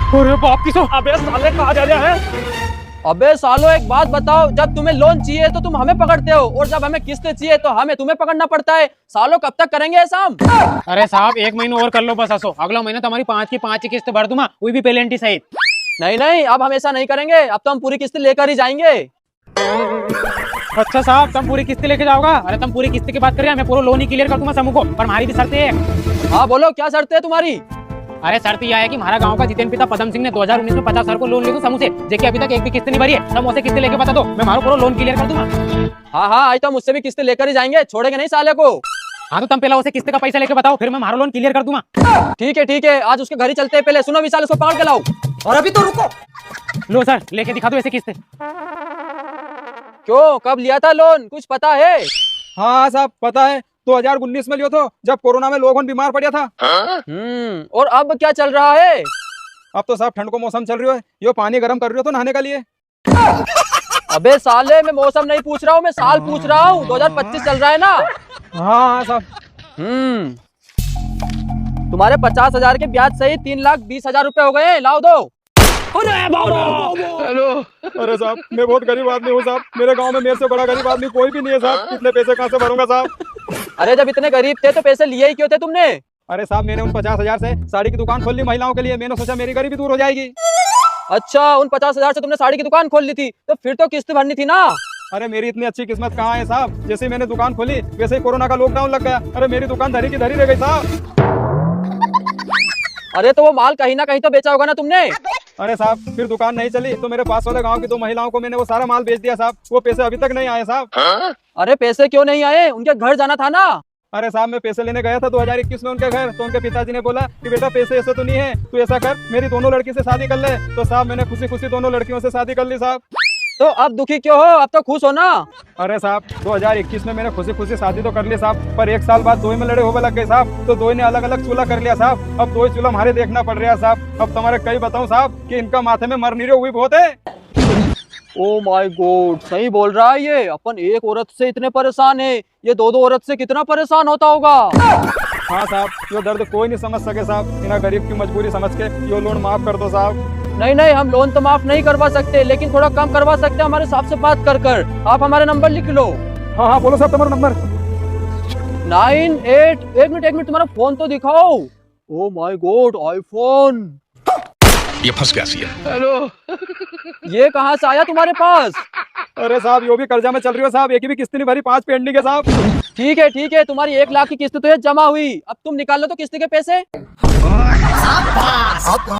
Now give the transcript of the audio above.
अरे बाप की सो, अबे साले कहाँ जा रहा है? अबे सालो एक बात बताओ, जब तुम्हें लोन चाहिए तो तुम हमें पकड़ते हो और जब हमें किस्त चाहिए तो हमें तुम्हें पकड़ना पड़ता है। सालो कब तक करेंगे ऐसा हम? अरे साहब 1 महीना और कर लो बस असो, अगला महीना तुम्हारी 5 की 5 ही किस्त भर दूंगा, वो भी पेलेंटी सहित। नहीं नहीं, अब हम ऐसा नहीं करेंगे, अब तो हम पूरी किस्त लेकर ही जाएंगे। अच्छा साहब, तुम पूरी किस्त लेके जाओगा? अरे तुम पूरी किस्त की बात करिए, मैं पूरा लोन ही क्लियर कर दूंगा समूह को, पर हमारी भी शर्त है। हाँ बोलो, क्या शर्त है तुम्हारी? अरे शर्त यह है कि हमारा गांव का जितेंद्र पिता पदम सिंह ने 2019 में 50,000 को लोन लिया समूह से, जेकि अभी तक एक भी किस्त नहीं भरी है। तुम उसे किस्त लेके बता दो, मैं हमारा पूरा लोन क्लियर कर दूंगा। हाँ हाँ, आज तो हम उससे भी किस्त लेकर ही जाएंगे, छोड़ेंगे नहीं साले को। हाँ तो तुम पहले उसे किस्त का पैसा लेके बताओ, फिर मैं हमारा लोन क्लियर कर दूंगा। ठीक है, आज उसके घर ही चलते हैं। पहले सुनो विशाल, उसको पकड़ के लाओ। और अभी तो रुको। लो सर, लेके दिखा दो ऐसे किस्त। क्यों, कब लिया था लोन, कुछ पता है? हाँ साहब पता है, 2019 में लियो तो जब कोरोना में लोगों बीमार पड़ा था। और अब क्या चल रहा है? अब तो साहब ठंड को मौसम चल रही है, यो पानी गर्म कर रही हो तो नहाने के लिए। अबे साले, मैं मौसम नहीं पूछ रहा हूँ, मैं साल पूछ रहा हूँ। 2025 चल रहा है ना? हाँ साहब। तुम्हारे 50,000 के ब्याज सहित 3,20,000 रुपए हो गए, लाओ दो। हेलो। अरे साहब मैं बहुत गरीब आदमी हूँ साहब, मेरे गांव में मेरे से बड़ा गरीब आदमी कोई भी नहीं है साहब, इतने पैसे कहाँ से भरूंगा साहब? अरे जब इतने गरीब थे तो पैसे लिए ही क्यों थे तुमने? अरे साहब मैंने उन 50,000 से साड़ी की दुकान खोल ली महिलाओं के लिए, मैंने सोचा मेरी गरीबी दूर हो जाएगी। अच्छा, उन 50,000 से तुमने साड़ी की दुकान खोल ली थी, तो फिर तो किस्त भरनी थी ना? अरे मेरी इतनी अच्छी किस्मत कहाँ है साहब, जैसे ही मैंने दुकान खोली वैसे ही कोरोना का लॉकडाउन लग गया। अरे मेरी दुकान धरी की धरी रह गई साहब। अरे तो वो माल कहीं ना कहीं तो बेचा होगा ना तुमने? अरे साहब फिर दुकान नहीं चली तो मेरे पास वाले गांव की 2 महिलाओं को मैंने वो सारा माल बेच दिया साहब, वो पैसे अभी तक नहीं आए साहब। अरे पैसे क्यों नहीं आए, उनके घर जाना था ना? अरे साहब मैं पैसे लेने गया था 2021 में उनके घर, तो उनके पिताजी ने बोला कि बेटा पैसे ऐसे तो नहीं है, तू ऐसा कर मेरी दोनों लड़की से शादी कर ले। तो साहब मैंने खुशी खुशी दोनों लड़कियों से शादी कर ली साहब। तो अब दुखी क्यों हो, अब तो खुश हो ना? अरे साहब 2021 में मैंने खुशी खुशी शादी तो कर ली साहब, पर 1 साल बाद दो में लड़े होने लग गए साहब, तो दो ने अलग अलग चूल्हा कर लिया साहब। अब 2 चूल्हा हमारे देखना पड़ रहा है साहब। अब तुम्हारे कई बताऊं साहब कि इनका माथे में मर नहीं रहे हुई बहुत है। ओ माय गॉड, सही बोल रहा है ये। अपन एक औरत से इतने परेशान है, ये 2 औरत से कितना परेशान होता होगा। हाँ साहब, ये दर्द कोई नहीं समझ सके साहब, इन्हें गरीब की मजबूरी समझ के ये लोन माफ कर दो साहब। नहीं नहीं, हम लोन तो माफ नहीं करवा सकते, लेकिन थोड़ा कम करवा सकते हैं हमारे साहब से बात कर कर। आप हमारे नंबर लिख लो। हाँ हाँ बोलो साहब तुम्हारा नंबर। 98, एक मिनट तुम्हारा फोन तो दिखाओ। Oh my God, iPhone. ये फंस गया सी है। हेलो। ये कहाँ से आया तुम्हारे पास? अरे साहब यो भी कर्जा में चल रही हो साहब, एक ही भी किस्त नहीं भरी, 5 पेंडिंग है साहब। ठीक है, तुम्हारी 1 लाख की किस्त तो ये जमा हुई, अब तुम निकाल लो तो किस्त के पैसे।